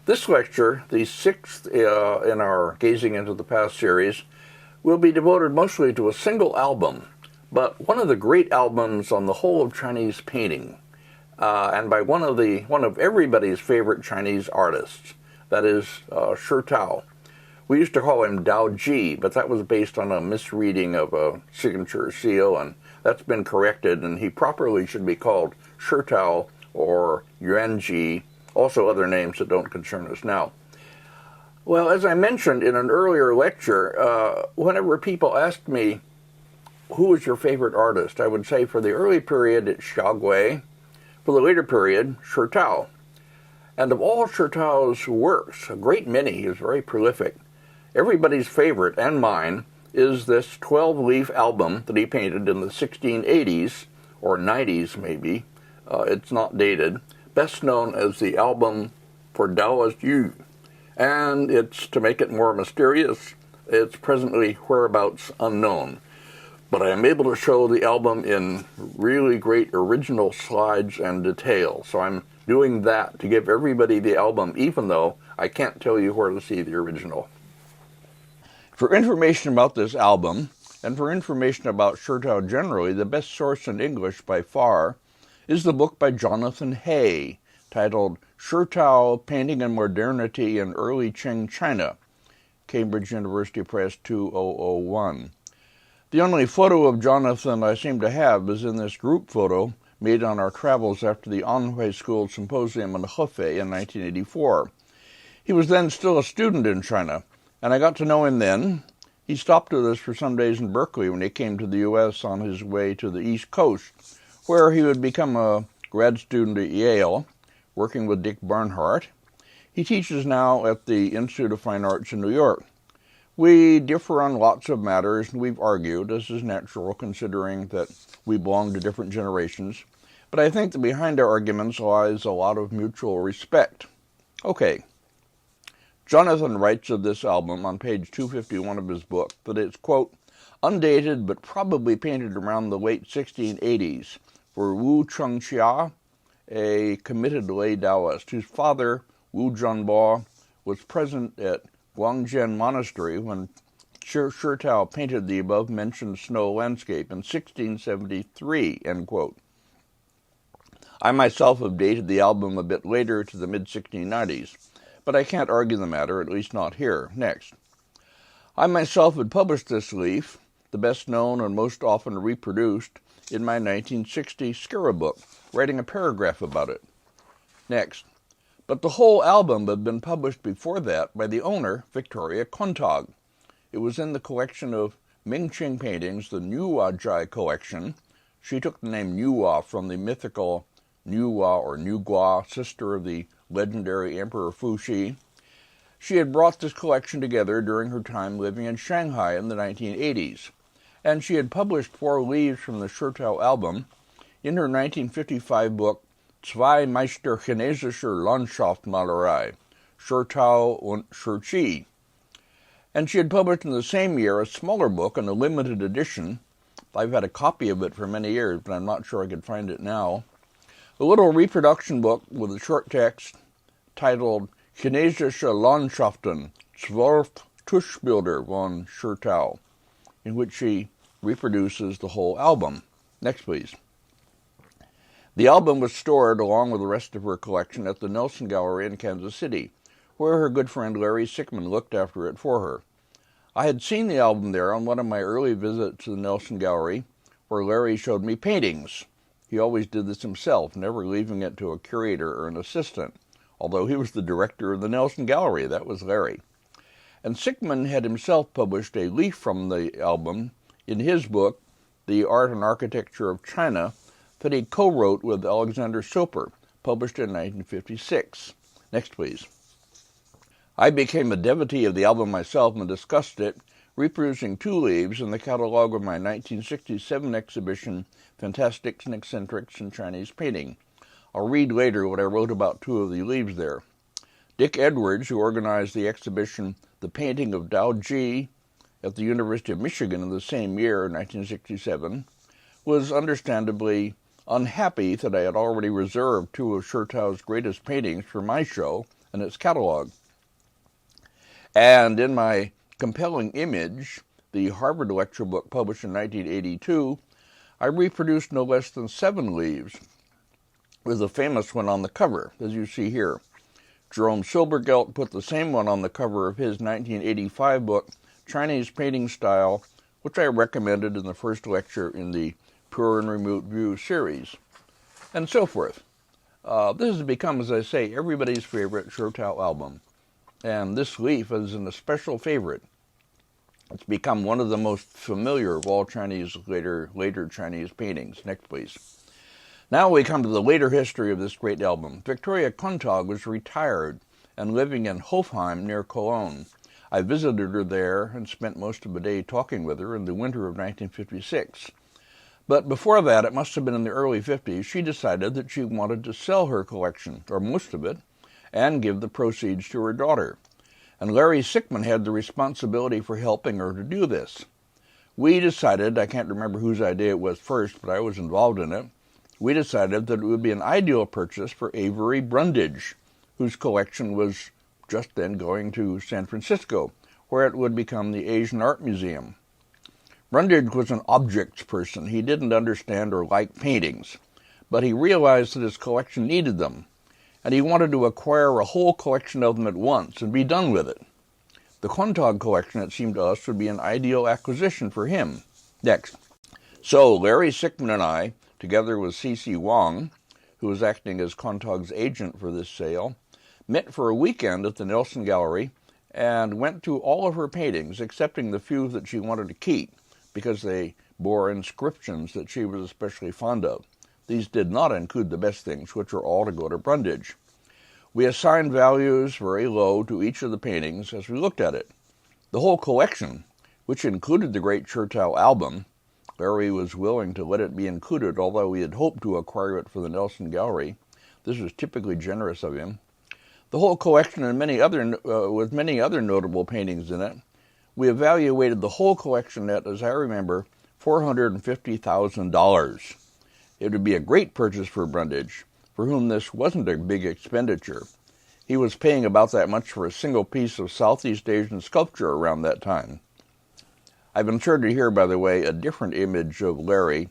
This lecture, the sixth in our Gazing into the Past series, will be devoted mostly to a single album, but one of the great albums on the whole of Chinese painting, and by one of everybody's favorite Chinese artists, that is Shitao. We used to call him Daoist, but that was based on a misreading of a signature seal, and that's been corrected, and he properly should be called Shitao or Yuanji, also other names that don't concern us now. Well, as I mentioned in an earlier lecture, whenever people asked me, who is your favorite artist? I would say for the early period, it's Xiaogui. For the later period, Shitao. And of all Shitao's works, a great many, he is very prolific, everybody's favorite, and mine, is this 12-leaf album that he painted in the 1680s, or 90s maybe. It's not dated. Best known as the album for Daoist Yu. And it's, to make it more mysterious, it's presently whereabouts unknown. But I am able to show the album in really great original slides and detail. So I'm doing that to give everybody the album, even though I can't tell you where to see the original. For information about this album, and for information about Shitao generally, the best source in English by far is the book by Jonathan Hay, titled Shitao, Painting and Modernity in Early Qing China, Cambridge University Press 2001. The only photo of Jonathan I seem to have is in this group photo made on our travels after the Anhui School Symposium in Hefei in 1984. He was then still a student in China, and I got to know him then. He stopped with us for some days in Berkeley when he came to the U.S. on his way to the East Coast, where he would become a grad student at Yale, working with Dick Barnhart. He teaches now at the Institute of Fine Arts in New York. We differ on lots of matters, and we've argued, as is natural considering that we belong to different generations, but I think that behind our arguments lies a lot of mutual respect. Okay. Jonathan writes of this album on page 251 of his book that it's, quote, undated but probably painted around the late 1680s for Wu Chengxia, a committed lay Daoist whose father, Wu Zhanbo, was present at Wang Monastery when Shitao painted the above-mentioned snow landscape in 1673, end quote. I myself have dated the album a bit later to the mid-1690s, but I can't argue the matter, at least not here. Next. I myself had published this leaf, the best known and most often reproduced, in my 1960 Scarab book, writing a paragraph about it. Next. But the whole album had been published before that by the owner, Victoria Contag. It was in the collection of Mingqing paintings, the Nuwa collection. She took the name Nuwa from the mythical Nuwa or Nugua, sister of the legendary Emperor Fuxi. She had brought this collection together during her time living in Shanghai in the 1980s, and she had published 4 leaves from the Shitao album in her 1955 book Zwei Meister chinesischer Landschaftsmalerei, Shitao und Shiqi. And she had published in the same year a smaller book in a limited edition. I've had a copy of it for many years, but I'm not sure I could find it now. A little reproduction book with a short text titled Chinesische Landschaften, 12 Tuschbilder von Shitao, in which she reproduces the whole album. Next, please. The album was stored, along with the rest of her collection, at the Nelson Gallery in Kansas City, where her good friend Larry Sickman looked after it for her. I had seen the album there on one of my early visits to the Nelson Gallery, where Larry showed me paintings. He always did this himself, never leaving it to a curator or an assistant, although he was the director of the Nelson Gallery. That was Larry. And Sickman had himself published a leaf from the album in his book, The Art and Architecture of China, that he co-wrote with Alexander Soper, published in 1956. Next, please. I became a devotee of the album myself and discussed it, reproducing 2 leaves in the catalog of my 1967 exhibition, Fantastics and Eccentrics in Chinese Painting. I'll read later what I wrote about 2 of the leaves there. Dick Edwards, who organized the exhibition The Painting of Daoji at the University of Michigan in the same year, 1967, was understandably unhappy that I had already reserved 2 of Shitao's greatest paintings for my show, in its catalog. And in my compelling image, the Harvard lecture book published in 1982, I reproduced no less than 7 leaves, with the famous one on the cover, as you see here. Jerome Silbergelt put the same one on the cover of his 1985 book, Chinese Painting Style, which I recommended in the first lecture in the Pure and Remote View series, and so forth. This has become, as I say, everybody's favorite Shitao album, and this leaf is an especial favorite. It's become one of the most familiar of all Chinese later Chinese paintings. Next, please. Now we come to the later history of this great album. Victoria Contag was retired and living in Hofheim near Cologne. I visited her there and spent most of the day talking with her in the winter of 1956. But before that, it must have been in the early 50s, she decided that she wanted to sell her collection, or most of it, and give the proceeds to her daughter. And Larry Sickman had the responsibility for helping her to do this. We decided, I can't remember whose idea it was first, but I was involved in it, we decided that it would be an ideal purchase for Avery Brundage, whose collection was just then going to San Francisco, where it would become the Asian Art Museum. Brundage was an objects person. He didn't understand or like paintings, but he realized that his collection needed them, and he wanted to acquire a whole collection of them at once and be done with it. The Contag collection, it seemed to us, would be an ideal acquisition for him. Next. So Larry Sickman and I, together with C.C. Wang, who was acting as Contag's agent for this sale, met for a weekend at the Nelson Gallery and went to all of her paintings, excepting the few that she wanted to keep, because they bore inscriptions that she was especially fond of. These did not include the best things, which were all to go to Brundage. We assigned values very low to each of the paintings as we looked at it. The whole collection, which included the great Shitao album, Larry was willing to let it be included, although we had hoped to acquire it for the Nelson Gallery. This was typically generous of him. The whole collection and with many other notable paintings in it, we evaluated the whole collection at, as I remember, $450,000. It would be a great purchase for Brundage, for whom this wasn't a big expenditure. He was paying about that much for a single piece of Southeast Asian sculpture around that time. I've inserted here, by the way, a different image of Larry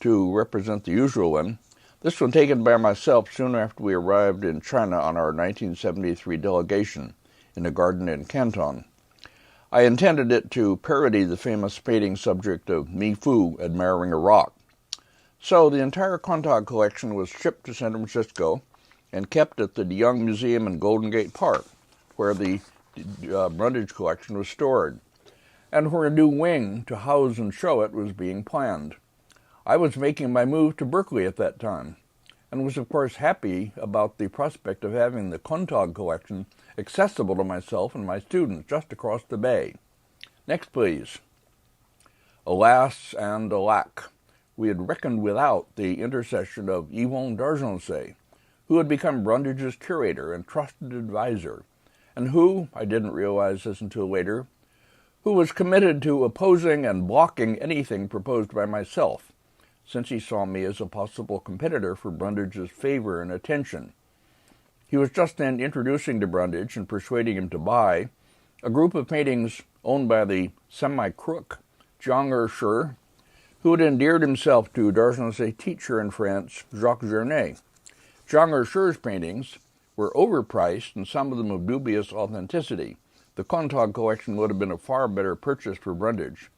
to represent the usual one. This one taken by myself soon after we arrived in China on our 1973 delegation in a garden in Canton. I intended it to parody the famous painting subject of Mi Fu admiring a rock. So the entire Contag collection was shipped to San Francisco and kept at the DeYoung Museum in Golden Gate Park, where the Brundage collection was stored, and where a new wing to house and show it was being planned. I was making my move to Berkeley at that time, and was of course happy about the prospect of having the Contag collection accessible to myself and my students just across the bay. Next, please. Alas and alack, we had reckoned without the intercession of Yvon d'Argenset, who had become Brundage's curator and trusted advisor, and who, I didn't realize this until later, who was committed to opposing and blocking anything proposed by myself, since he saw me as a possible competitor for Brundage's favor and attention. He was just then introducing to Brundage and persuading him to buy a group of paintings owned by the semi-crook Zhang Ershi, who had endeared himself to d'Argenset's teacher in France, Jacques Gernet. Zhang Ershi's paintings were overpriced and some of them of dubious authenticity. The Contag collection would have been a far better purchase for Brundage.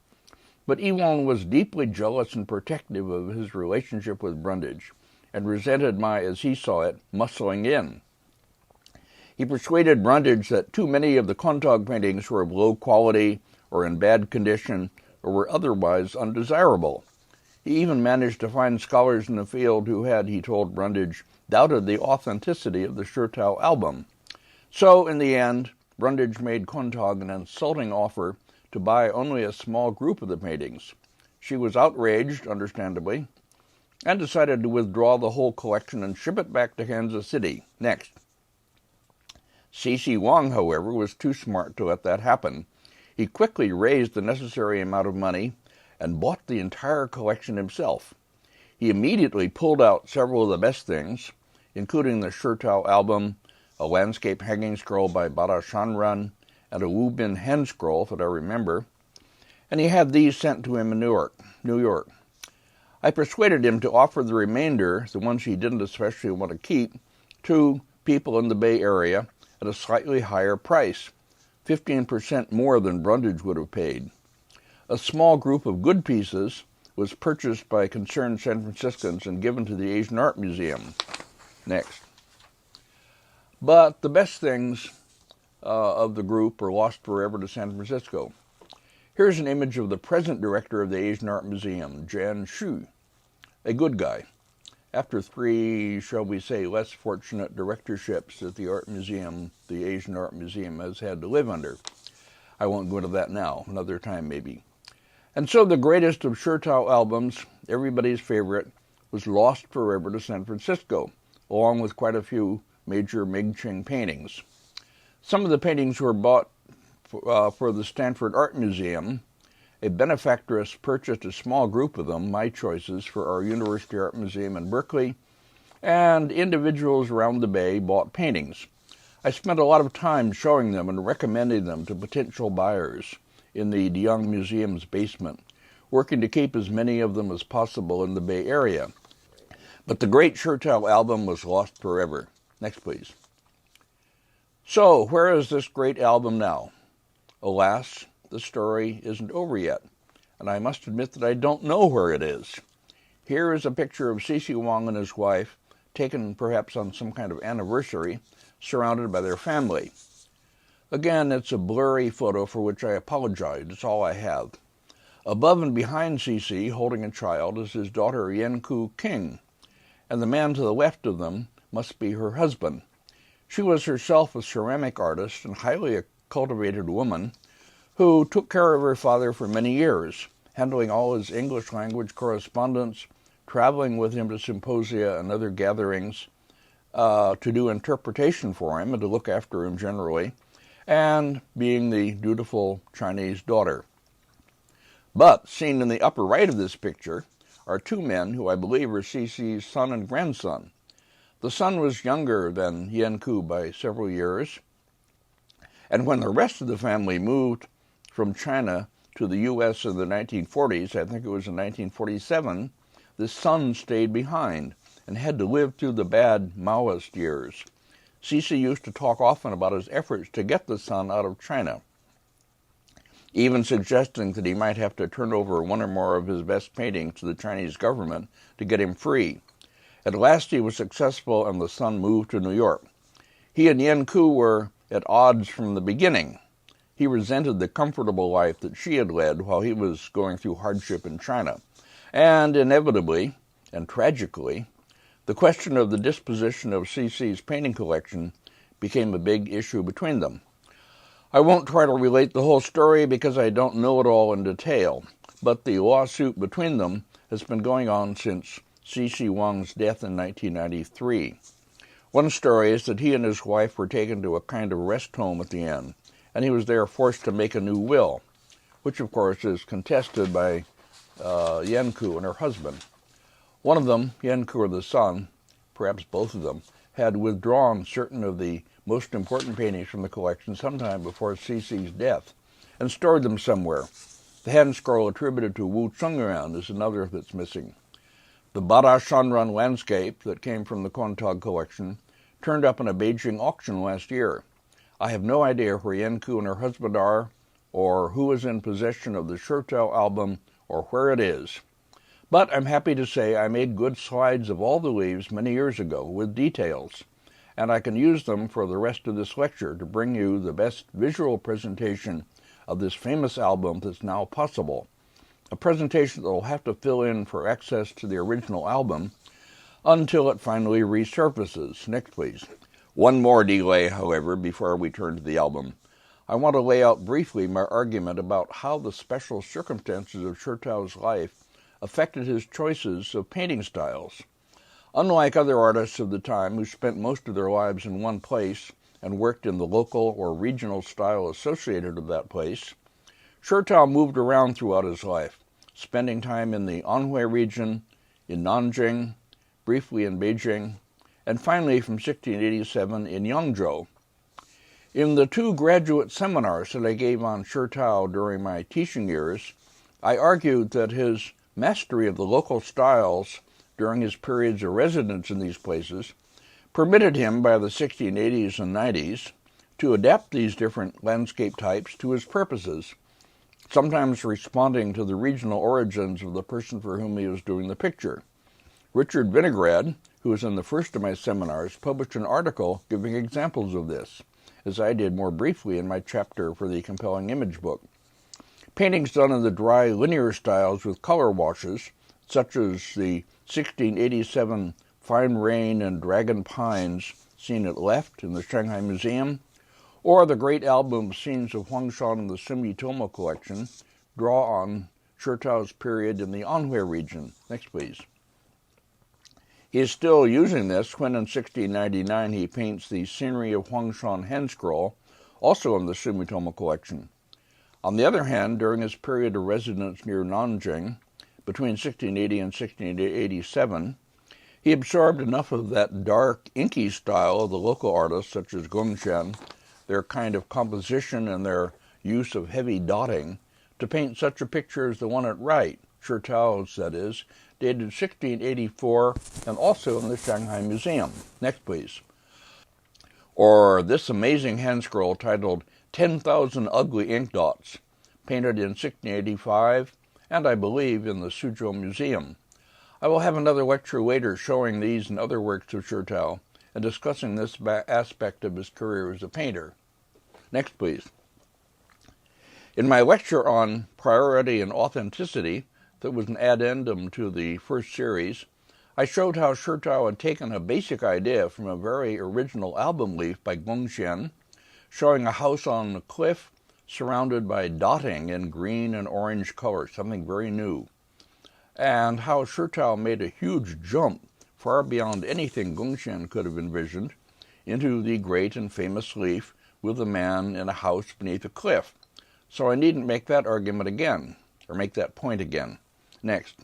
But Yvon was deeply jealous and protective of his relationship with Brundage, and resented my, as he saw it, muscling in. He persuaded Brundage that too many of the Contag paintings were of low quality, or in bad condition, or were otherwise undesirable. He even managed to find scholars in the field who had, he told Brundage, doubted the authenticity of the Shitao album. So, in the end, Brundage made Contag an insulting offer to buy only a small group of the paintings. She was outraged, understandably, and decided to withdraw the whole collection and ship it back to Kansas City. Next. C.C. Wang, however, was too smart to let that happen. He quickly raised the necessary amount of money and bought the entire collection himself. He immediately pulled out several of the best things, including the Shitao album, a landscape hanging scroll by Bada Shanran, and a Wu Bin hen scroll that I remember, and he had these sent to him in New York. I persuaded him to offer the remainder, the ones he didn't especially want to keep, to people in the Bay Area at a slightly higher price, 15% more than Brundage would have paid. A small group of good pieces was purchased by concerned San Franciscans and given to the Asian Art Museum. Next. But the best things of the group are lost forever to San Francisco. Here's an image of the present director of the Asian Art Museum, Jan Shu, a good guy. After 3, shall we say, less fortunate directorships that the Asian Art Museum has had to live under. I won't go into that now, another time maybe. And so the greatest of Shitao albums, everybody's favorite, was lost forever to San Francisco, along with quite a few major Ming-Ching paintings. Some of the paintings were bought for the Stanford Art Museum. A benefactress purchased a small group of them, my choices, for our University Art Museum in Berkeley, and individuals around the Bay bought paintings. I spent a lot of time showing them and recommending them to potential buyers in the De Young Museum's basement, working to keep as many of them as possible in the Bay Area. But the great Shitao album was lost forever. Next, please. So, where is this great album now? Alas, the story isn't over yet, and I must admit that I don't know where it is. Here is a picture of C.C. Wang and his wife, taken perhaps on some kind of anniversary, surrounded by their family. Again, it's a blurry photo for which I apologize. It's all I have. Above and behind C.C., holding a child, is his daughter Yanku King, and the man to the left of them must be her husband. She was herself a ceramic artist and highly cultivated woman who took care of her father for many years, handling all his English language correspondence, traveling with him to symposia and other gatherings, to do interpretation for him and to look after him generally, and being the dutiful Chinese daughter. But seen in the upper right of this picture are 2 men who I believe are C.C.'s son and grandson. The son was younger than Yanku by several years, and when the rest of the family moved from China to the U.S. in the 1940s, I think it was in 1947, the son stayed behind and had to live through the bad Maoist years. C.C. used to talk often about his efforts to get the son out of China, even suggesting that he might have to turn over one or more of his best paintings to the Chinese government to get him free. At last he was successful, and the son moved to New York. He and Yanku were at odds from the beginning. He resented the comfortable life that she had led while he was going through hardship in China. And inevitably, and tragically, the question of the disposition of C.C.'s painting collection became a big issue between them. I won't try to relate the whole story because I don't know it all in detail, but the lawsuit between them has been going on since C.C. Wang's death in 1993. One story is that he and his wife were taken to a kind of rest home at the end, and he was there forced to make a new will, which of course is contested by Yanku and her husband. One of them, Yanku or the son, perhaps both of them, had withdrawn certain of the most important paintings from the collection sometime before C.C.'s death, and stored them somewhere. The hand scroll attributed to Wu Chengran is another that's missing. The Bada Shanran landscape that came from the Contag collection turned up in a Beijing auction last year. I have no idea where Yanku and her husband are, or who is in possession of the Shitao album, or where it is. But I'm happy to say I made good slides of all the leaves many years ago with details, and I can use them for the rest of this lecture to bring you the best visual presentation of this famous album that's now possible. A presentation that will have to fill in for access to the original album until it finally resurfaces. Next, please. One more delay, however, before we turn to the album. I want to lay out briefly my argument about how the special circumstances of Shitao's life affected his choices of painting styles. Unlike other artists of the time who spent most of their lives in one place and worked in the local or regional style associated with that place, Shitao moved around throughout his life, spending time in the Anhui region, in Nanjing, briefly in Beijing, and finally from 1687 in Yangzhou. In the 2 graduate seminars that I gave on Shitao during my teaching years, I argued that his mastery of the local styles during his periods of residence in these places permitted him by the 1680s and 90s to adapt these different landscape types to his purposes, sometimes responding to the regional origins of the person for whom he was doing the picture. Richard Vinograd, who was in the first of my seminars, published an article giving examples of this, as I did more briefly in my chapter for the Compelling Image book. Paintings done in the dry linear styles with color washes, such as the 1687 Fine Rain and Dragon Pines seen at left in the Shanghai Museum, or the great album Scenes of Huangshan in the Sumitomo collection, draw on Shitao's period in the Anhui region. Next, please. He is still using this when in 1699 he paints the Scenery of Huangshan hand scroll, also in the Sumitomo collection. On the other hand, during his period of residence near Nanjing, between 1680 and 1687, he absorbed enough of that dark, inky style of the local artists such as Gongxian, their kind of composition and their use of heavy dotting, to paint such a picture as the one at right, Shitao's that is, dated 1684 and also in the Shanghai Museum. Next, please. Or this amazing hand scroll titled 10,000 Ugly Ink Dots, painted in 1685 and I believe in the Suzhou Museum. I will have another lecture later showing these and other works of Shitao and discussing this aspect of his career as a painter. Next, please. In my lecture on priority and authenticity, that was an addendum to the first series, I showed how Shitao had taken a basic idea from a very original album leaf by Gongxian, showing a house on a cliff surrounded by dotting in green and orange colors, something very new, and how Shitao made a huge jump far beyond anything Gongxian could have envisioned into the great and famous leaf with a man in a house beneath a cliff. So I needn't make that argument again, or make that point again. Next.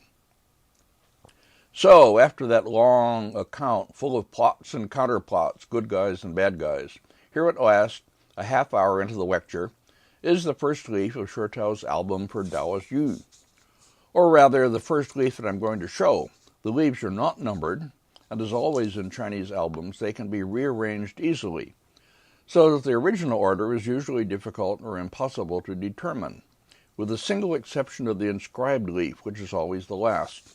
So, after that long account full of plots and counterplots, good guys and bad guys, here at last, a half hour into the lecture, is the first leaf of Shitao's album for Daoist use. Or rather, the first leaf that I'm going to show. The leaves are not numbered, and as always in Chinese albums, they can be rearranged easily, so that the original order is usually difficult or impossible to determine, with the single exception of the inscribed leaf, which is always the last.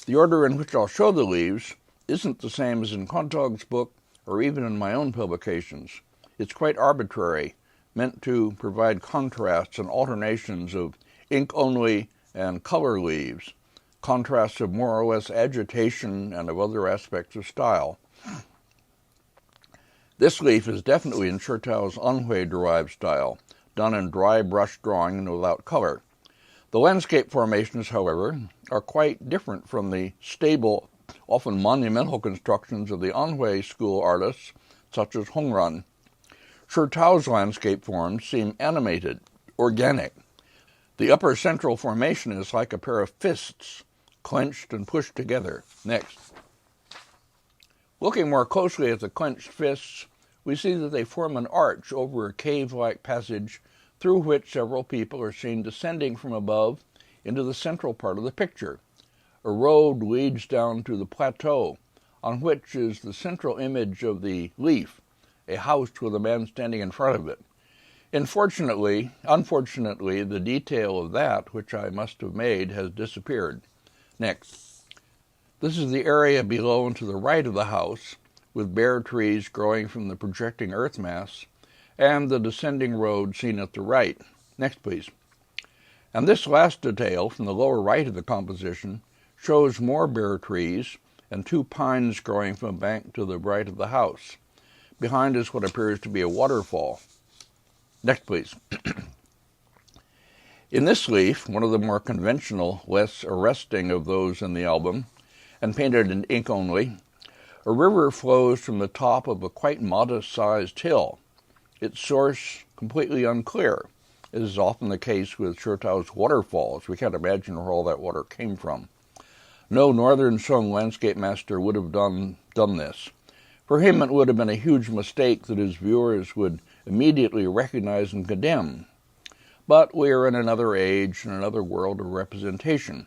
The order in which I'll show the leaves isn't the same as in Contag's book or even in my own publications. It's quite arbitrary, meant to provide contrasts and alternations of ink-only and color leaves, contrasts of more or less agitation and of other aspects of style. This leaf is definitely in Shitao's Anhui-derived style, done in dry brush drawing and without color. The landscape formations, however, are quite different from the stable, often monumental constructions of the Anhui school artists, such as Hongran. Shitao's landscape forms seem animated, organic. The upper central formation is like a pair of fists, clenched and pushed together. Next. Looking more closely at the clenched fists, we see that they form an arch over a cave-like passage through which several people are seen descending from above into the central part of the picture. A road leads down to the plateau, on which is the central image of the leaf, a house with a man standing in front of it. Unfortunately, the detail of that which I must have made has disappeared. Next. This is the area below and to the right of the house, with bare trees growing from the projecting earth mass, and the descending road seen at the right. Next, please. And this last detail, from the lower right of the composition, shows more bare trees and 2 pines growing from a bank to the right of the house. Behind is what appears to be a waterfall. Next, please. In this leaf, one of the more conventional, less arresting of those in the album, and painted in ink only, a river flows from the top of a quite modest-sized hill, its source completely unclear, as is often the case with Shitao's waterfalls. We can't imagine where all that water came from. No northern Song landscape master would have done this. For him, it would have been a huge mistake that his viewers would immediately recognize and condemn. But we are in another age and another world of representation.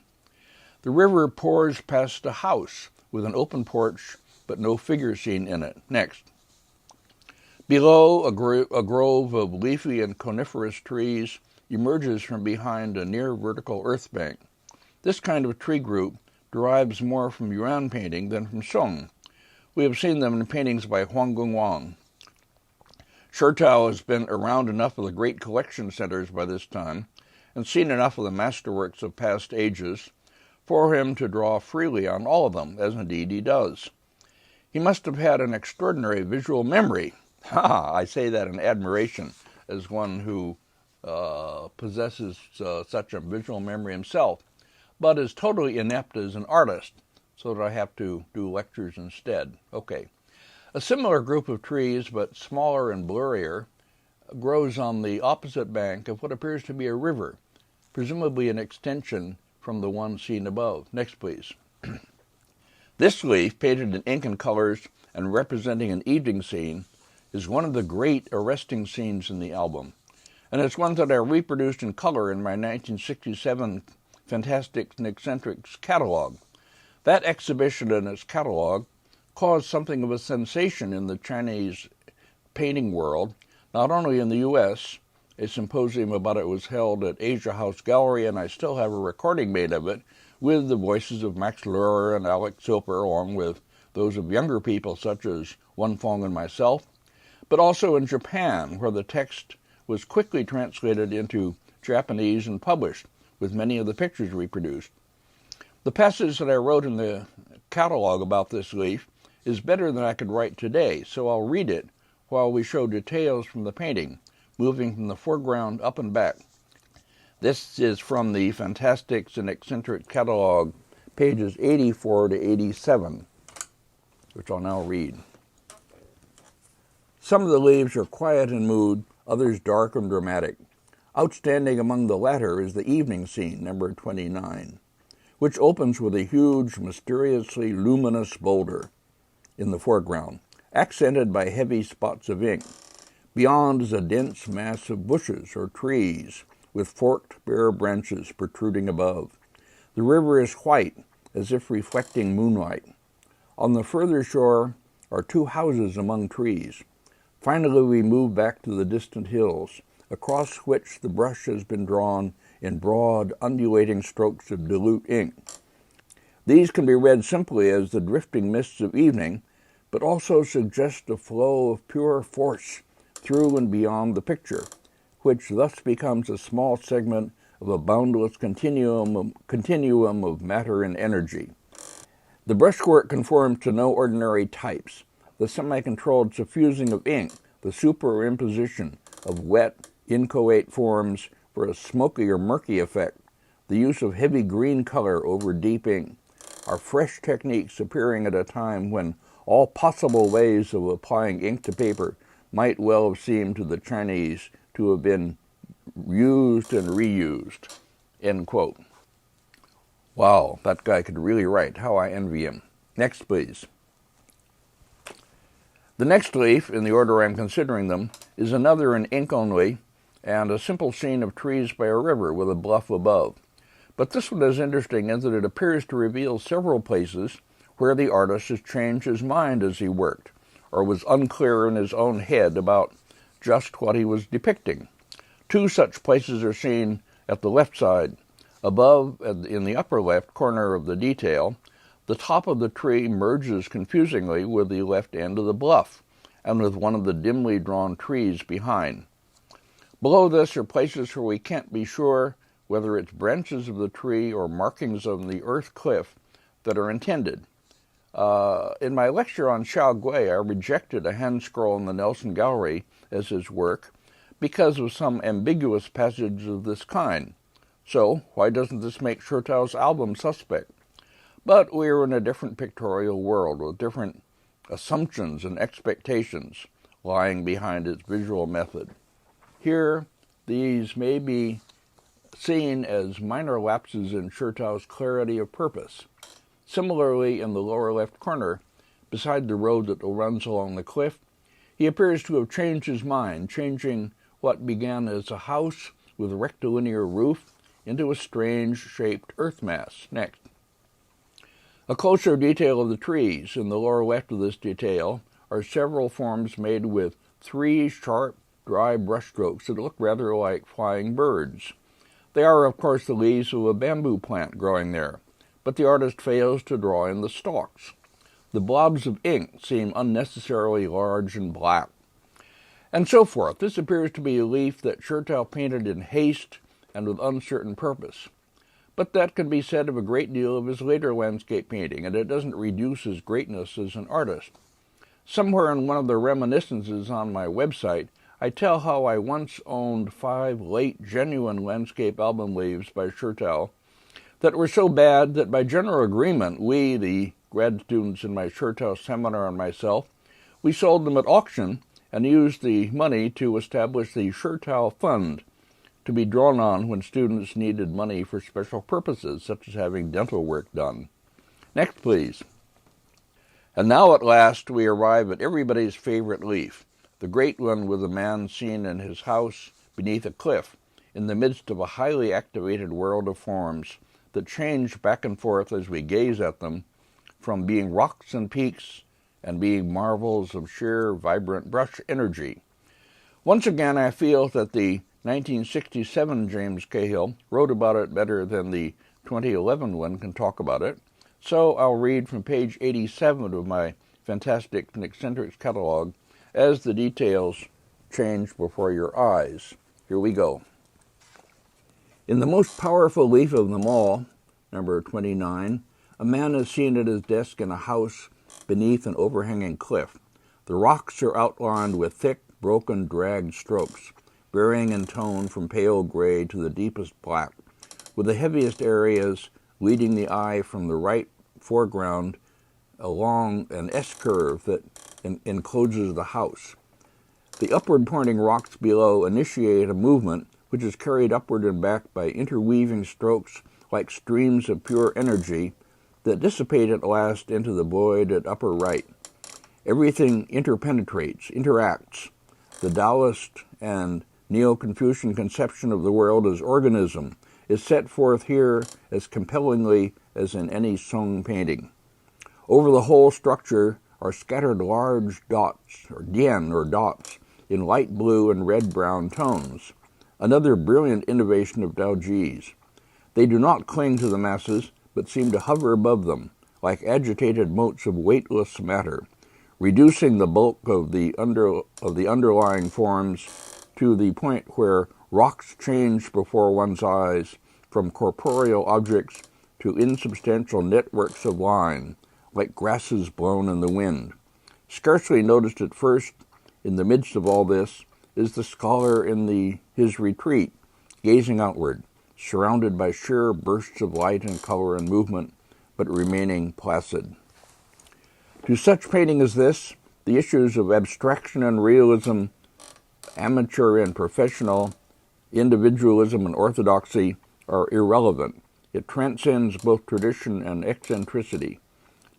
The river pours past a house with an open porch, but no figure seen in it. Next. Below, a grove of leafy and coniferous trees emerges from behind a near vertical earth bank. This kind of tree group derives more from Yuan painting than from Song. We have seen them in paintings by Wang. Shitao has been around enough of the great collection centers by this time, and seen enough of the masterworks of past ages, for him to draw freely on all of them, as indeed he does. He must have had an extraordinary visual memory. I say that in admiration, as one who possesses such a visual memory himself, but is totally inept as an artist, so that I have to do lectures instead. Okay. A similar group of trees, but smaller and blurrier, grows on the opposite bank of what appears to be a river, presumably an extension from the one seen above. Next, please. This leaf, painted in ink and colors and representing an evening scene, is one of the great arresting scenes in the album, and it's one that I reproduced in color in my 1967 Fantastics and Eccentrics catalog. That exhibition and its catalog caused something of a sensation in the Chinese painting world, not only in the U.S. A symposium about it was held at Asia House Gallery, and I still have a recording made of it with the voices of Max Luhr and Alex Silper, along with those of younger people such as Wang and myself, but also in Japan, where the text was quickly translated into Japanese and published, with many of the pictures reproduced. The passage that I wrote in the catalog about this leaf is better than I could write today, so I'll read it while we show details from the painting, moving from the foreground up and back. This is from the Fantastics and Eccentric catalog, pages 84 to 87, which I'll now read. Some of the leaves are quiet in mood, others dark and dramatic. Outstanding among the latter is the evening scene, number 29, which opens with a huge, mysteriously luminous boulder in the foreground, accented by heavy spots of ink. Beyond is a dense mass of bushes or trees, with forked, bare branches protruding above. The river is white, as if reflecting moonlight. On the further shore are two houses among trees. Finally, we move back to the distant hills, across which the brush has been drawn in broad, undulating strokes of dilute ink. These can be read simply as the drifting mists of evening, but also suggest a flow of pure force through and beyond the picture, which thus becomes a small segment of a boundless continuum of matter and energy. The brushwork conforms to no ordinary types. The semi-controlled suffusing of ink, the superimposition of wet, inchoate forms for a smoky or murky effect, the use of heavy green color over deep ink, are fresh techniques appearing at a time when all possible ways of applying ink to paper might well have seemed to the Chinese to have been used and reused. End quote. Wow, that guy could really write. How I envy him. Next, please. The next leaf, in the order I'm considering them, is another in ink only, and a simple scene of trees by a river with a bluff above. But this one is interesting in that it appears to reveal several places where the artist has changed his mind as he worked, or was unclear in his own head about just what he was depicting. Two such places are seen at the left side. Above, in the upper left corner of the detail, the top of the tree merges confusingly with the left end of the bluff, and with one of the dimly drawn trees behind. Below this are places where we can't be sure whether it's branches of the tree or markings on the earth cliff that are intended. In my lecture on Xiao Gui, I rejected a hand scroll in the Nelson Gallery as his work because of some ambiguous passages of this kind. So, why doesn't this make Shitao's album suspect? But we are in a different pictorial world with different assumptions and expectations lying behind its visual method. Here, these may be seen as minor lapses in Shitao's clarity of purpose. Similarly, in the lower left corner, beside the road that runs along the cliff, he appears to have changed his mind, changing what began as a house with a rectilinear roof into a strange-shaped earth mass. Next. A closer detail of the trees. In the lower left of this detail are several forms made with 3 sharp, dry brushstrokes that look rather like flying birds. They are, of course, the leaves of a bamboo plant growing there, but the artist fails to draw in the stalks. The blobs of ink seem unnecessarily large and black. And so forth. This appears to be a leaf that Shitao painted in haste and with uncertain purpose. But that can be said of a great deal of his later landscape painting, and it doesn't reduce his greatness as an artist. Somewhere in one of the reminiscences on my website, I tell how I once owned 5 late genuine landscape album leaves by Shitao that were so bad that by general agreement, we, the grad students in my Shitao seminar and myself, we sold them at auction and used the money to establish the Shitao Fund, to be drawn on when students needed money for special purposes, such as having dental work done. Next, please. And now at last we arrive at everybody's favorite leaf, the great one with a man seen in his house beneath a cliff, in the midst of a highly activated world of forms that change back and forth as we gaze at them, from being rocks and peaks and being marvels of sheer, vibrant brush energy. Once again, I feel that the 1967 James Cahill wrote about it better than the 2011 one can talk about it, so I'll read from page 87 of my Fantastic and Eccentrics catalog as the details change before your eyes. Here we go. In the most powerful leaf of them all, number 29, a man is seen at his desk in a house beneath an overhanging cliff. The rocks are outlined with thick, broken, dragged strokes, varying in tone from pale gray to the deepest black, with the heaviest areas leading the eye from the right foreground along an S-curve that encloses the house. The upward-pointing rocks below initiate a movement which is carried upward and back by interweaving strokes like streams of pure energy that dissipate at last into the void at upper right. Everything interpenetrates, interacts. The Daoist and Neo-Confucian conception of the world as organism is set forth here as compellingly as in any Song painting. Over the whole structure are scattered large dots, or dian, or dots, in light blue and red-brown tones, another brilliant innovation of Daoji's. They do not cling to the masses, but seem to hover above them, like agitated motes of weightless matter, reducing the bulk of the underlying forms to the point where rocks change before one's eyes from corporeal objects to insubstantial networks of line, like grasses blown in the wind. Scarcely noticed at first, in the midst of all this, is the scholar in his retreat, gazing outward, surrounded by sheer bursts of light and color and movement, but remaining placid. To such painting as this, the issues of abstraction and realism, amateur and professional, individualism and orthodoxy are irrelevant. It transcends both tradition and eccentricity.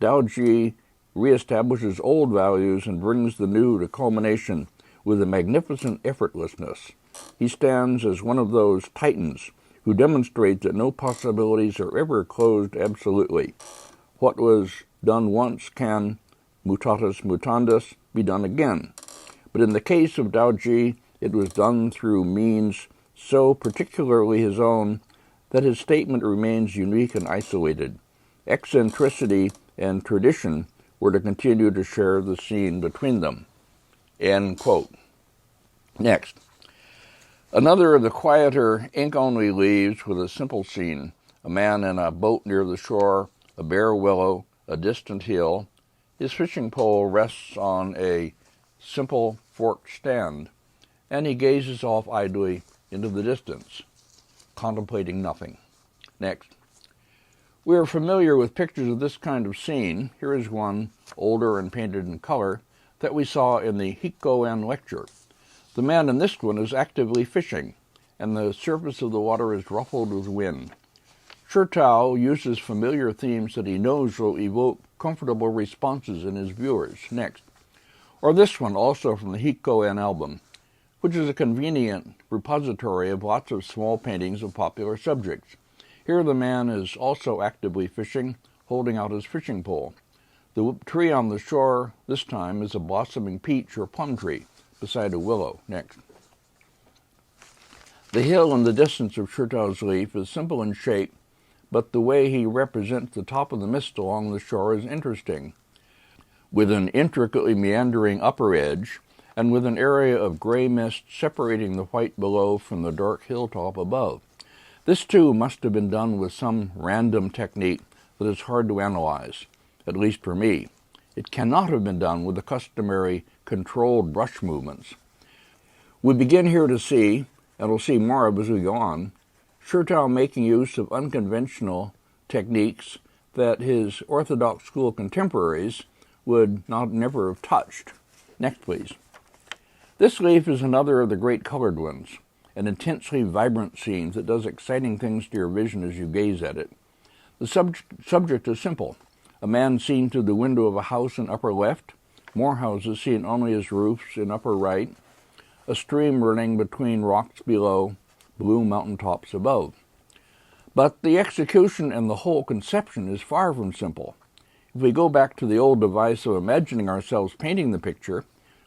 Daoji reestablishes old values and brings the new to culmination with a magnificent effortlessness. He stands as one of those titans who demonstrate that no possibilities are ever closed absolutely. What was done once can, mutatis mutandis, be done again. But in the case of Daoji, it was done through means so particularly his own that his statement remains unique and isolated. Eccentricity and tradition were to continue to share the scene between them. End quote. Next. Another of the quieter ink-only leaves with a simple scene, a man in a boat near the shore, a bare willow, a distant hill. His fishing pole rests on a simple forked stand, and he gazes off idly into the distance, contemplating nothing. Next. We are familiar with pictures of this kind of scene. Here is one, older and painted in color, that we saw in the Hikko-en lecture. The man in this one is actively fishing, and the surface of the water is ruffled with wind. Shitao uses familiar themes that he knows will evoke comfortable responses in his viewers. Next. Or this one, also from the Hiko-en album, which is a convenient repository of lots of small paintings of popular subjects. Here the man is also actively fishing, holding out his fishing pole. The tree on the shore this time is a blossoming peach or plum tree beside a willow. Next. The hill in the distance of Shitao's leaf is simple in shape, but the way he represents the top of the mist along the shore is interesting, with an intricately meandering upper edge and with an area of gray mist separating the white below from the dark hilltop above. This too must have been done with some random technique that is hard to analyze, at least for me. It cannot have been done with the customary controlled brush movements. We begin here to see, and we'll see more of as we go on, Shitao making use of unconventional techniques that his Orthodox school contemporaries would never have touched. Next, please. This leaf is another of the great colored ones, an intensely vibrant scene that does exciting things to your vision as you gaze at it. The subject is simple. A man seen through the window of a house in upper left, more houses seen only as roofs in upper right, a stream running between rocks below, blue mountaintops above. But the execution and the whole conception is far from simple. If we go back to the old device of imagining ourselves painting the picture,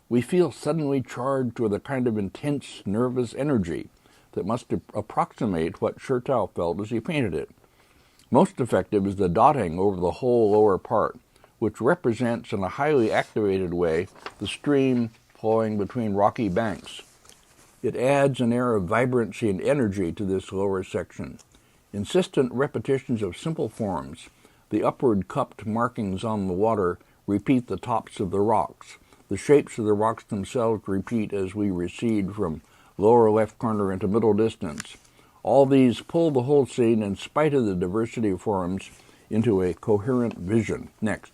we feel suddenly charged with a kind of intense, nervous energy that must approximate what Shitao felt as he painted it. Most effective is the dotting over the whole lower part, which represents in a highly activated way the stream flowing between rocky banks. It adds an air of vibrancy and energy to this lower section. Insistent repetitions of simple forms, the upward cupped markings on the water repeat the tops of the rocks. The shapes of the rocks themselves repeat as we recede from lower left corner into middle distance. All these pull the whole scene, in spite of the diversity of forms, into a coherent vision. Next.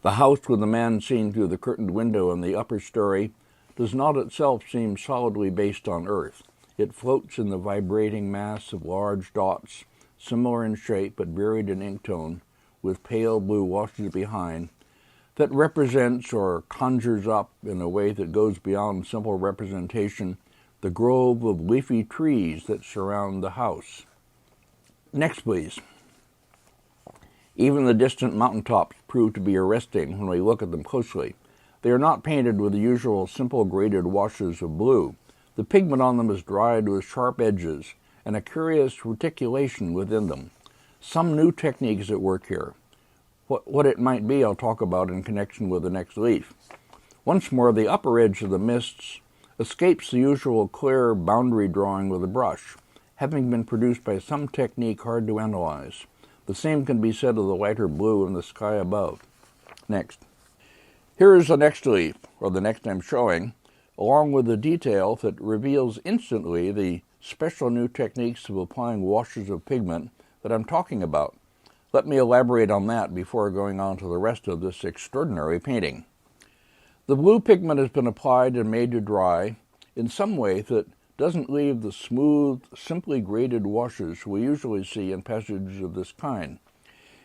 The house with the man seen through the curtained window in the upper story does not itself seem solidly based on earth. It floats in the vibrating mass of large dots, similar in shape but varied in ink tone, with pale blue washes behind, that represents or conjures up in a way that goes beyond simple representation the grove of leafy trees that surround the house. Next, please. Even the distant mountaintops prove to be arresting when we look at them closely. They are not painted with the usual simple graded washes of blue. The pigment on them is dried with sharp edges and a curious reticulation within them. Some new technique is at work here. What it might be I'll talk about in connection with the next leaf. Once more, the upper edge of the mists escapes the usual clear boundary drawing with a brush, having been produced by some technique hard to analyze. The same can be said of the lighter blue in the sky above. Next. Here is the next leaf, or the next I'm showing, along with the detail that reveals instantly the special new techniques of applying washes of pigment that I'm talking about. Let me elaborate on that before going on to the rest of this extraordinary painting. The blue pigment has been applied and made to dry in some way that doesn't leave the smooth, simply graded washes we usually see in passages of this kind.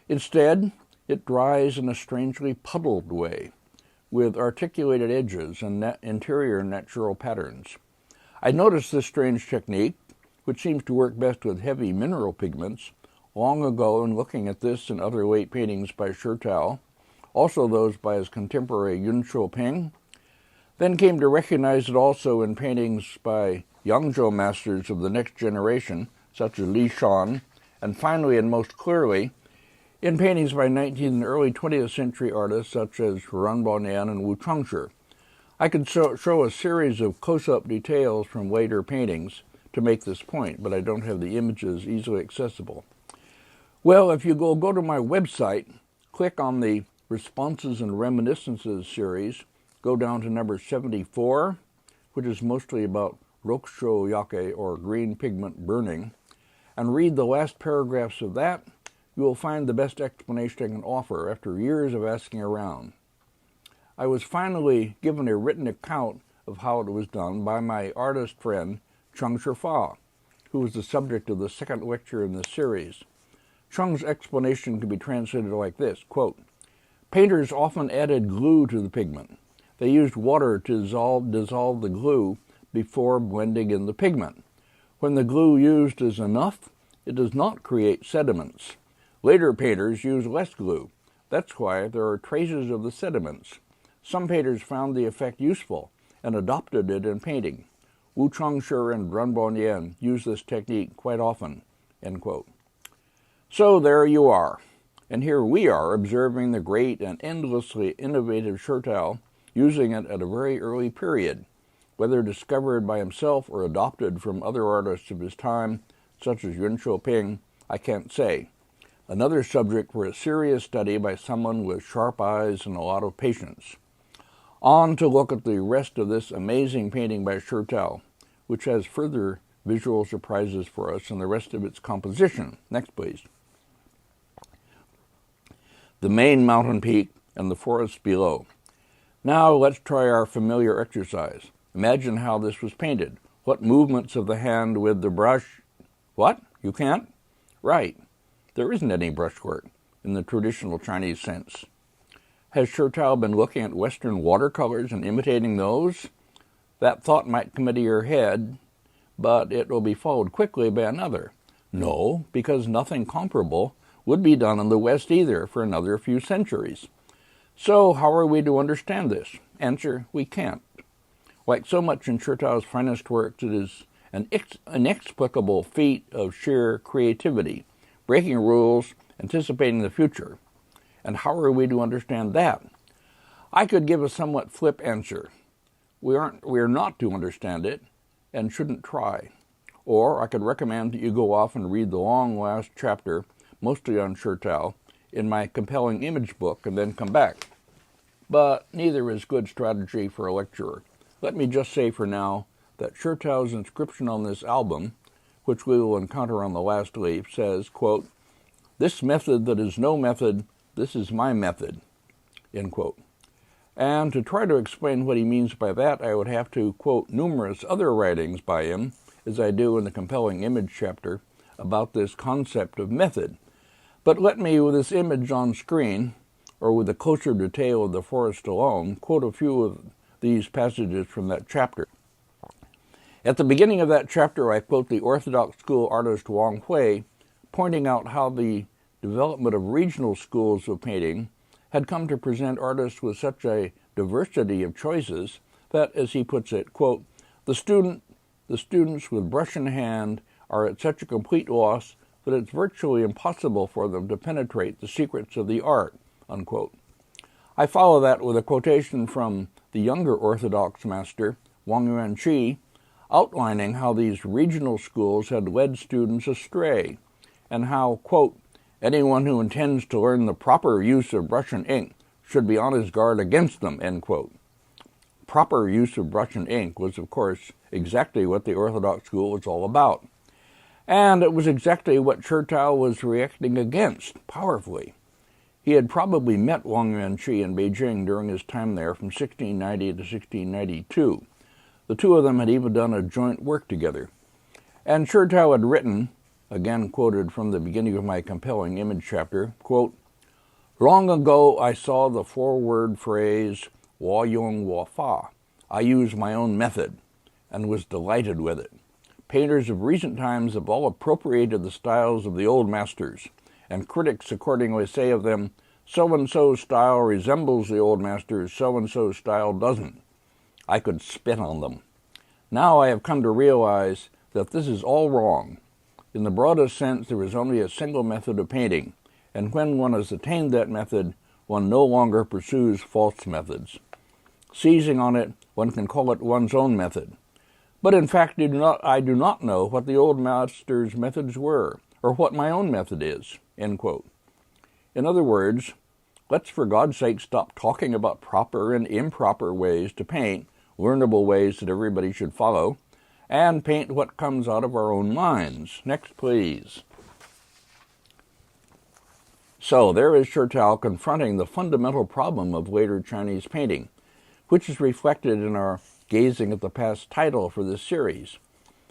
Instead, it dries in a strangely puddled way, with articulated edges and interior natural patterns. I noticed this strange technique, which seems to work best with heavy mineral pigments, long ago in looking at this and other late paintings by Shitao, also those by his contemporary Yun Shou-ping, then came to recognize it also in paintings by Yangzhou masters of the next generation, such as Li Shan, and finally and most clearly in paintings by 19th and early 20th century artists such as Ren Baonian and Wu Changshi. I could show a series of close-up details from later paintings to make this point, but I don't have the images easily accessible. Well, if you go to my website, click on the Responses and Reminiscences series, go down to number 74, which is mostly about rokusho yake, or green pigment burning, and read the last paragraphs of that, you will find the best explanation I can offer after years of asking around. I was finally given a written account of how it was done by my artist friend, Changshi Fa, who was the subject of the second lecture in this series. Chung's explanation can be translated like this, quote, painters often added glue to the pigment. They used water to dissolve the glue before blending in the pigment. When the glue used is enough, it does not create sediments. Later painters used less glue. That's why there are traces of the sediments. Some painters found the effect useful and adopted it in painting. Wu Chongshi and Runbon Yan use this technique quite often, end quote. So there you are. And here we are observing the great and endlessly innovative Shitao using it at a very early period, whether discovered by himself or adopted from other artists of his time, such as Yun Shoping, I can't say. Another subject for a serious study by someone with sharp eyes and a lot of patience. On to look at the rest of this amazing painting by Shitao, which has further visual surprises for us in the rest of its composition. Next, please. The main mountain peak and the forests below. Now let's try our familiar exercise. Imagine how this was painted. What movements of the hand with the brush? What? You can't? Right. There isn't any brushwork in the traditional Chinese sense. Has Shitao been looking at Western watercolors and imitating those? That thought might come into your head, but it will be followed quickly by another. No, because nothing comparable would be done in the West either for another few centuries. So how are we to understand this? Answer, we can't. Like so much in Shitao's finest works, it is an inexplicable feat of sheer creativity, breaking rules, anticipating the future. And how are we to understand that? I could give a somewhat flip answer. We are not to understand it and shouldn't try. Or I could recommend that you go off and read the long last chapter, mostly on Shitao, in my compelling image book and then come back. But neither is good strategy for a lecturer. Let me just say for now that Shitao's inscription on this album, which we will encounter on the last leaf, says, quote, this method that is no method, this is my method, end quote. And to try to explain what he means by that, I would have to quote numerous other writings by him, as I do in the compelling image chapter, about this concept of method. But let me, with this image on screen, or with the closer detail of the forest alone, quote a few of these passages from that chapter. At the beginning of that chapter, I quote the Orthodox school artist Wang, pointing out how the development of regional schools of painting had come to present artists with such a diversity of choices that, as he puts it, quote, the students with brush in hand are at such a complete loss that it's virtually impossible for them to penetrate the secrets of the art, unquote. I follow that with a quotation from the younger Orthodox master, Wang, outlining how these regional schools had led students astray, and how, quote, anyone who intends to learn the proper use of brush and ink should be on his guard against them, end quote. Proper use of brush and ink was, of course, exactly what the Orthodox school was all about. And it was exactly what Shitao was reacting against, powerfully. He had probably met Wang in Beijing during his time there from 1690 to 1692. The two of them had even done a joint work together. And Shitao had written, again quoted from the beginning of my compelling image chapter, quote, long ago I saw the four-word phrase, Wo Yong Wo Fa. I use my own method, and was delighted with it. Painters of recent times have all appropriated the styles of the old masters, and critics accordingly say of them, so-and-so style resembles the old masters, so-and-so style doesn't. I could spit on them. Now I have come to realize that this is all wrong. In the broadest sense, there is only a single method of painting, and when one has attained that method, one no longer pursues false methods. Seizing on it, one can call it one's own method. But in fact, I do not know what the old masters' methods were, or what my own method is, end quote. In other words, let's for God's sake stop talking about proper and improper ways to paint, learnable ways that everybody should follow, and paint what comes out of our own minds. Next, please. So there is Shitao confronting the fundamental problem of later Chinese painting, which is reflected in our Gazing at the Past title for this series.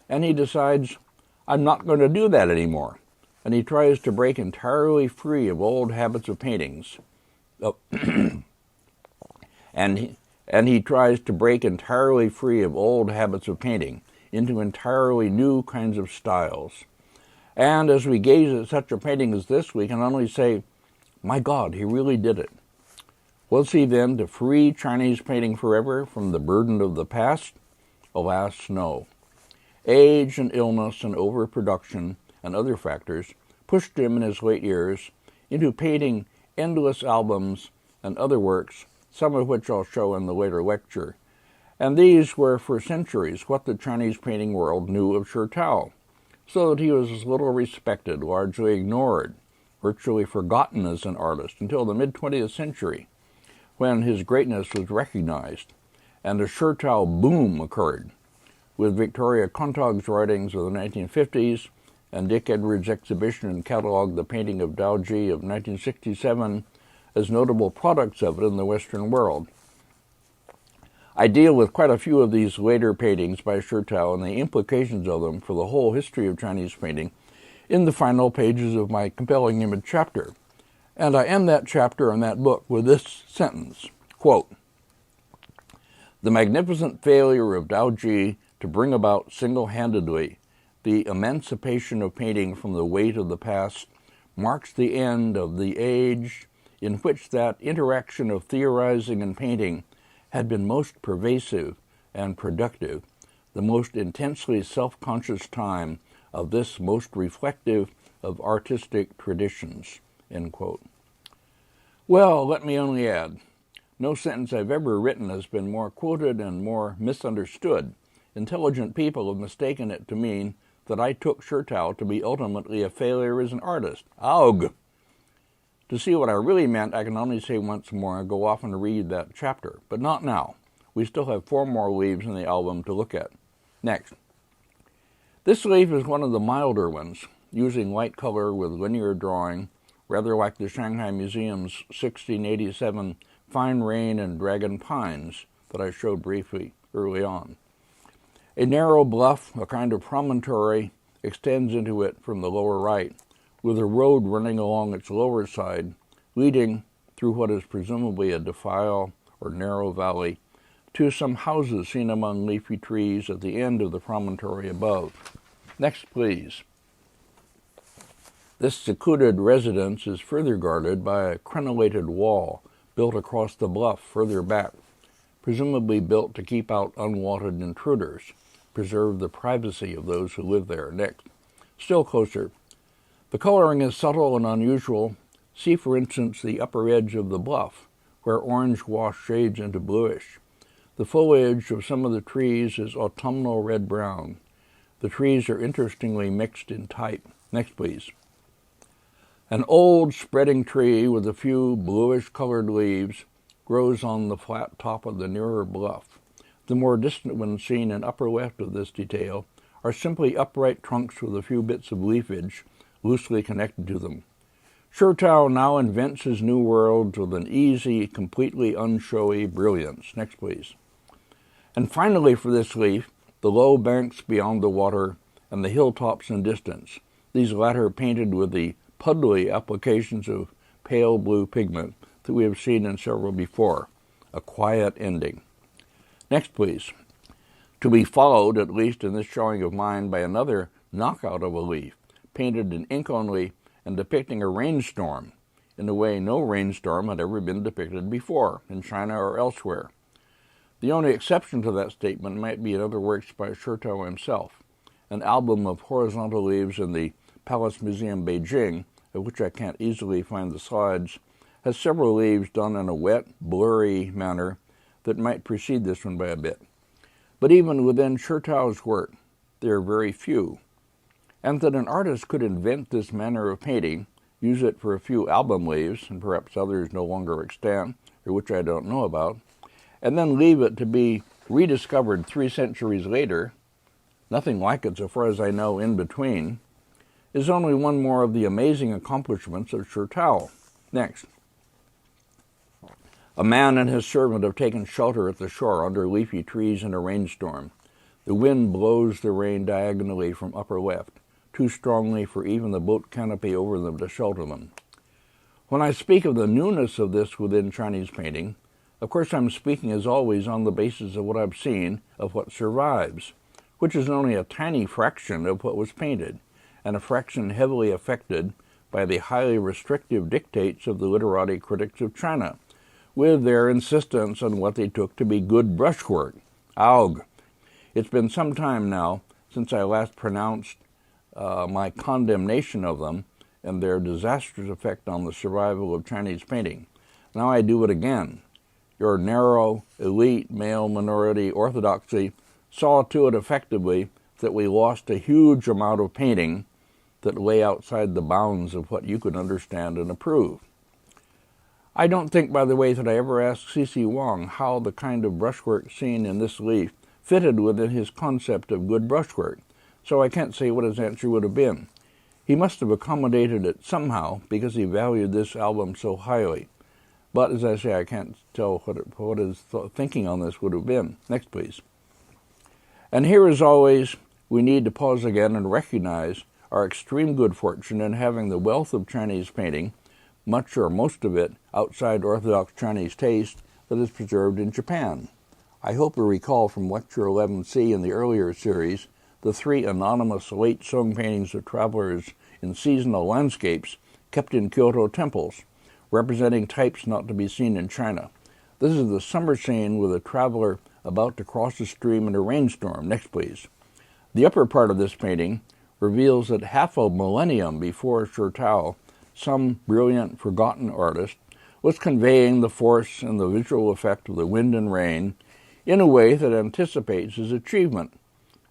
And he decides, I'm not going to do that anymore. and he tries to break entirely free of old habits of paintings. And he tries to break entirely free of old habits of painting into entirely new kinds of styles. And as we gaze at such a painting as this, we can only say, my God, he really did it. Was he then to free Chinese painting forever from the burden of the past? Alas, no. Age and illness and overproduction and other factors pushed him in his late years into painting endless albums and other works, some of which I'll show in the later lecture. And these were for centuries what the Chinese painting world knew of Shitao, so that he was as little respected, largely ignored, virtually forgotten as an artist until the mid-20th century, when his greatness was recognized, and a Shitao boom occurred, with Victoria Contag's writings of the 1950s and Dick Edwards' exhibition and catalog The Painting of Daoji of 1967 as notable products of it in the Western world. I deal with quite a few of these later paintings by Shitao and the implications of them for the whole history of Chinese painting in the final pages of my compelling image chapter. And I end that chapter and that book with this sentence, quote, "The magnificent failure of Daoji to bring about single-handedly the emancipation of painting from the weight of the past marks the end of the age in which that interaction of theorizing and painting had been most pervasive and productive, the most intensely self-conscious time of this most reflective of artistic traditions." End quote. Well, let me only add, no sentence I've ever written has been more quoted and more misunderstood. Intelligent people have mistaken it to mean that I took Shitao to be ultimately a failure as an artist. Augh! To see what I really meant, I can only say once more, go off and read that chapter. But not now. We still have 4 more leaves in the album to look at. Next. This leaf is one of the milder ones, using light color with linear drawing, rather like the Shanghai Museum's 1687 Fine Rain and Dragon Pines that I showed briefly early on. A narrow bluff, a kind of promontory, extends into it from the lower right, with a road running along its lower side, leading through what is presumably a defile or narrow valley, to some houses seen among leafy trees at the end of the promontory above. Next, please. This secluded residence is further guarded by a crenellated wall built across the bluff further back, presumably built to keep out unwanted intruders, preserve the privacy of those who live there. Next. Still closer. The coloring is subtle and unusual. See, for instance, the upper edge of the bluff, where orange wash shades into bluish. The foliage of some of the trees is autumnal red-brown. The trees are interestingly mixed in type. Next, please. An old spreading tree with a few bluish-colored leaves grows on the flat top of the nearer bluff. The more distant ones seen in upper left of this detail are simply upright trunks with a few bits of leafage loosely connected to them. Shitao now invents his new world with an easy, completely unshowy brilliance. Next, please. And finally, for this leaf, the low banks beyond the water and the hilltops in distance, these latter painted with the puddly applications of pale blue pigment that we have seen in several before. A quiet ending. Next, please. To be followed, at least in this showing of mine, by another knockout of a leaf, painted in ink only and depicting a rainstorm, in a way no rainstorm had ever been depicted before, in China or elsewhere. The only exception to that statement might be in other works by Shitao himself. An album of horizontal leaves in the Palace Museum, Beijing, of which I can't easily find the slides, has several leaves done in a wet, blurry manner that might precede this one by a bit. But even within Shitao's work, there are very few. And that an artist could invent this manner of painting, use it for a few album leaves, and perhaps others no longer extant, or which I don't know about, and then leave it to be rediscovered 3 centuries later, nothing like it so far as I know in between, is only one more of the amazing accomplishments of Shitao. Next. A man and his servant have taken shelter at the shore under leafy trees in a rainstorm. The wind blows the rain diagonally from upper left too strongly for even the boat canopy over them to shelter them. When I speak of the newness of this within Chinese painting, of course I'm speaking as always on the basis of what I've seen of what survives, which is only a tiny fraction of what was painted, and a fraction heavily affected by the highly restrictive dictates of the literati critics of China, with their insistence on what they took to be good brushwork. Augh! It's been some time now since I last pronounced my condemnation of them and their disastrous effect on the survival of Chinese painting. Now I do it again. Your narrow, elite, male minority orthodoxy saw to it effectively that we lost a huge amount of painting that lay outside the bounds of what you could understand and approve. I don't think, by the way, that I ever asked C.C. Wang how the kind of brushwork seen in this leaf fitted within his concept of good brushwork, so I can't say what his answer would have been. He must have accommodated it somehow because he valued this album so highly. But, as I say, I can't tell what his thinking on this would have been. Next, please. And here, as always, we need to pause again and recognize our extreme good fortune in having the wealth of Chinese painting, much or most of it outside Orthodox Chinese taste, that is preserved in Japan. I hope you recall from Lecture 11C in the earlier series the 3 anonymous late Song paintings of travelers in seasonal landscapes kept in Kyoto temples, representing types not to be seen in China. This is the summer scene with a traveler about to cross a stream in a rainstorm. Next, please. The upper part of this painting reveals that half a millennium before Shitao, some brilliant, forgotten artist was conveying the force and the visual effect of the wind and rain in a way that anticipates his achievement.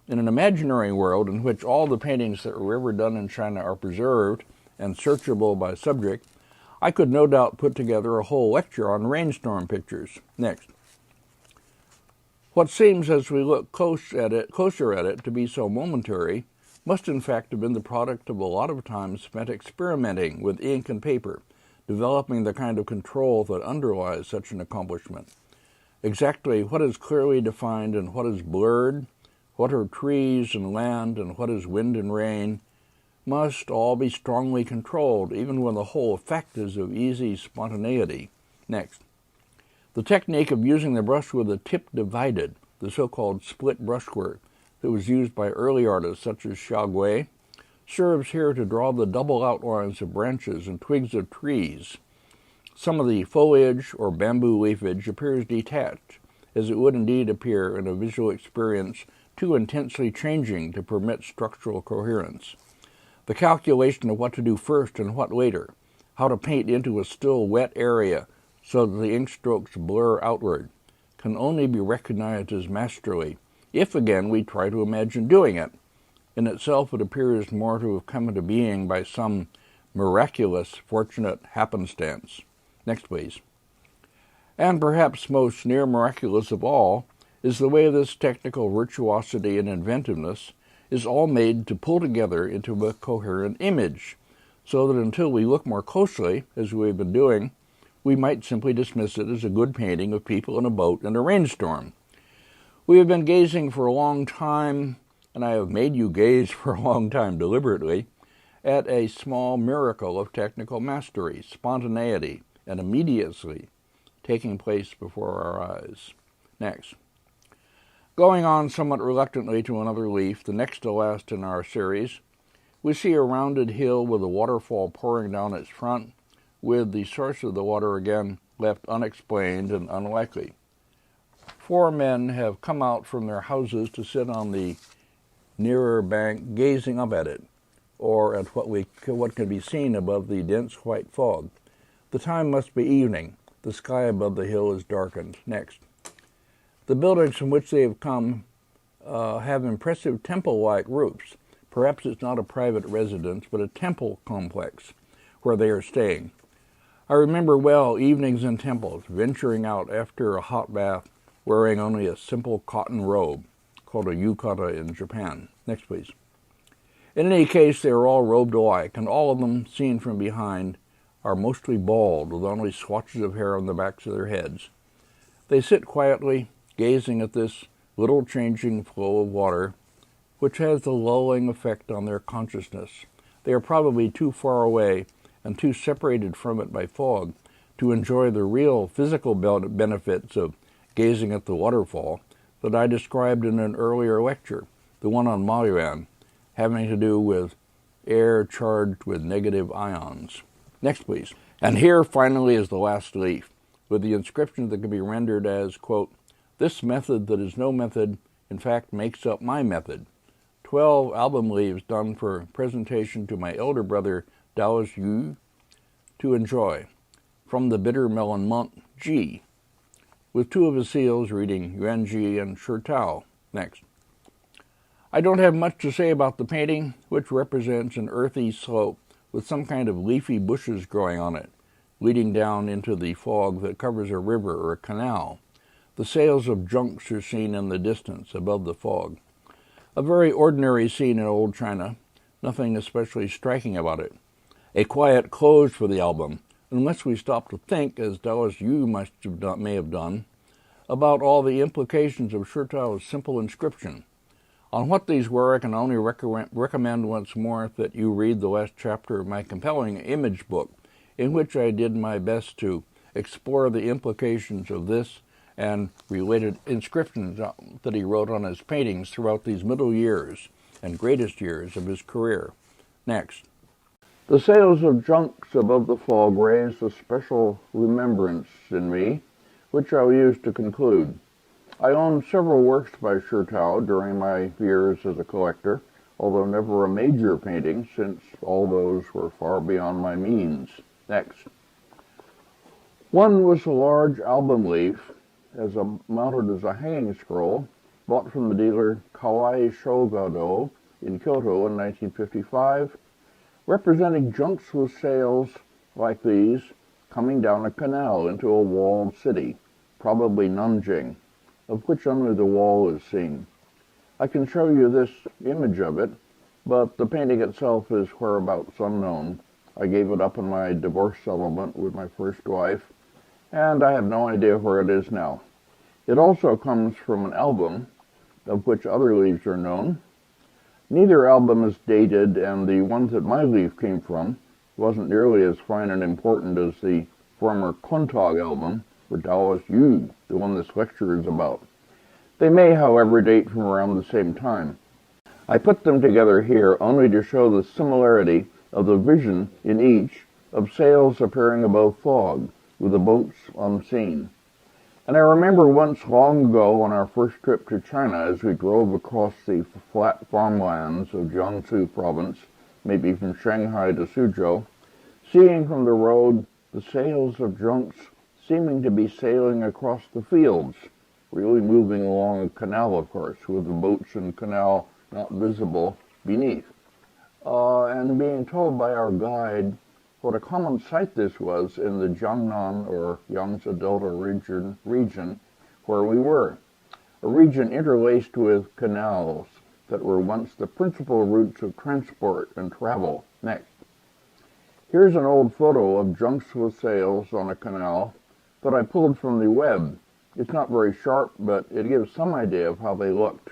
In an imaginary world in which all the paintings that were ever done in China are preserved and searchable by subject, I could no doubt put together a whole lecture on rainstorm pictures. Next. What seems, as we look closer at it, to be so momentary, must in fact have been the product of a lot of time spent experimenting with ink and paper, developing the kind of control that underlies such an accomplishment. Exactly what is clearly defined and what is blurred, what are trees and land and what is wind and rain, must all be strongly controlled, even when the whole effect is of easy spontaneity. Next. The technique of using the brush with the tip divided, the so-called split brushwork, that was used by early artists such as Xiaogui, serves here to draw the double outlines of branches and twigs of trees. Some of the foliage or bamboo leafage appears detached, as it would indeed appear in a visual experience too intensely changing to permit structural coherence. The calculation of what to do first and what later, how to paint into a still wet area so that the ink strokes blur outward, can only be recognized as masterly if again we try to imagine doing it. In itself it appears more to have come into being by some miraculous, fortunate happenstance. Next, please. And perhaps most near miraculous of all is the way this technical virtuosity and inventiveness is all made to pull together into a coherent image, so that until we look more closely, as we've been doing, we might simply dismiss it as a good painting of people in a boat in a rainstorm. We have been gazing for a long time, and I have made you gaze for a long time deliberately, at a small miracle of technical mastery, spontaneity, and immediacy taking place before our eyes. Next. Going on somewhat reluctantly to another leaf, the next to last in our series, we see a rounded hill with a waterfall pouring down its front, with the source of the water again left unexplained and unlikely. 4 men have come out from their houses to sit on the nearer bank, gazing up at it, or at what can be seen above the dense white fog. The time must be evening. The sky above the hill is darkened. Next. The buildings from which they have come have impressive temple-like roofs. Perhaps it's not a private residence, but a temple complex where they are staying. I remember well evenings in temples, venturing out after a hot bath, wearing only a simple cotton robe, called a yukata in Japan. Next, please. In any case, they are all robed alike, and all of them, seen from behind, are mostly bald, with only swatches of hair on the backs of their heads. They sit quietly, gazing at this little changing flow of water, which has a lulling effect on their consciousness. They are probably too far away and too separated from it by fog to enjoy the real physical benefits of gazing at the waterfall that I described in an earlier lecture, the one on Maoyuan, having to do with air charged with negative ions. Next, please. And here, finally, is the last leaf, with the inscription that can be rendered as, quote, "This method that is no method, in fact, makes up my method." 12 album leaves done for presentation to my elder brother, Daoist, to enjoy. From the bitter melon monk, G, with 2 of his seals reading Yuanji and Shitao. Next. I don't have much to say about the painting, which represents an earthy slope with some kind of leafy bushes growing on it, leading down into the fog that covers a river or a canal. The sails of junks are seen in the distance above the fog. A very ordinary scene in old China, nothing especially striking about it. A quiet close for the album, unless we stop to think, as Daoist may have done, about all the implications of Shitao's simple inscription. On what these were, I can only recommend once more that you read the last chapter of my compelling image book, in which I did my best to explore the implications of this and related inscriptions that he wrote on his paintings throughout these middle years and greatest years of his career. Next. The sails of junks above the fog raised a special remembrance in me, which I'll use to conclude. I owned several works by Shitao during my years as a collector, although never a major painting, since all those were far beyond my means. Next. One was a large album leaf, mounted as a hanging scroll, bought from the dealer Kawai Shogado in Kyoto in 1955, representing junks with sails like these coming down a canal into a walled city, probably Nanjing, of which only the wall is seen. I can show you this image of it, but the painting itself is whereabouts unknown. I gave it up in my divorce settlement with my first wife, and I have no idea where it is now. It also comes from an album, of which other leaves are known. Neither album is dated, and the one that my leaf came from wasn't nearly as fine and important as the former Contag album, for Daoist, the one this lecture is about. They may, however, date from around the same time. I put them together here only to show the similarity of the vision in each of sails appearing above fog, with the boats unseen. And I remember once long ago on our first trip to China, as we drove across the flat farmlands of Jiangsu province, maybe from Shanghai to Suzhou, seeing from the road the sails of junks seeming to be sailing across the fields, really moving along a canal, of course, with the boats and canal not visible beneath. And being told by our guide what a common sight this was in the Jiangnan or Yangtze Delta region where we were, a region interlaced with canals that were once the principal routes of transport and travel. Next. Here's an old photo of junks with sails on a canal that I pulled from the web. It's not very sharp, but it gives some idea of how they looked.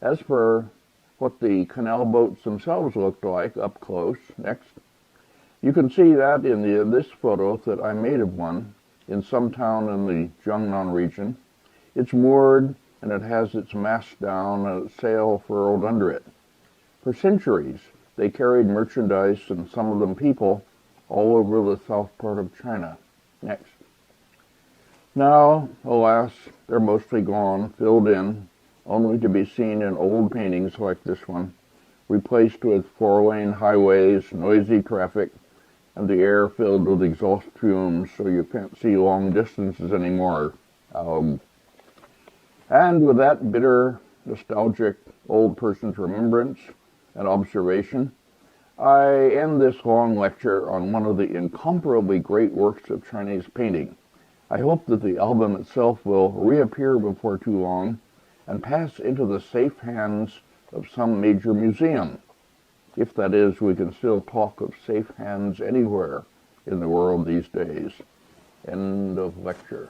As for what the canal boats themselves looked like up close, next, you can see that in this photo that I made of one in some town in the Jiangnan region. It's moored, and it has its mast down and its sail furled under it. For centuries, they carried merchandise, and some of them people, all over the south part of China. Next. Now, alas, they're mostly gone, filled in, only to be seen in old paintings like this one, replaced with four-lane highways, noisy traffic, and the air filled with exhaust fumes so you can't see long distances anymore. And with that bitter, nostalgic old person's remembrance and observation, I end this long lecture on one of the incomparably great works of Chinese painting. I hope that the album itself will reappear before too long and pass into the safe hands of some major museum. If that is, we can still talk of safe hands anywhere in the world these days. End of lecture.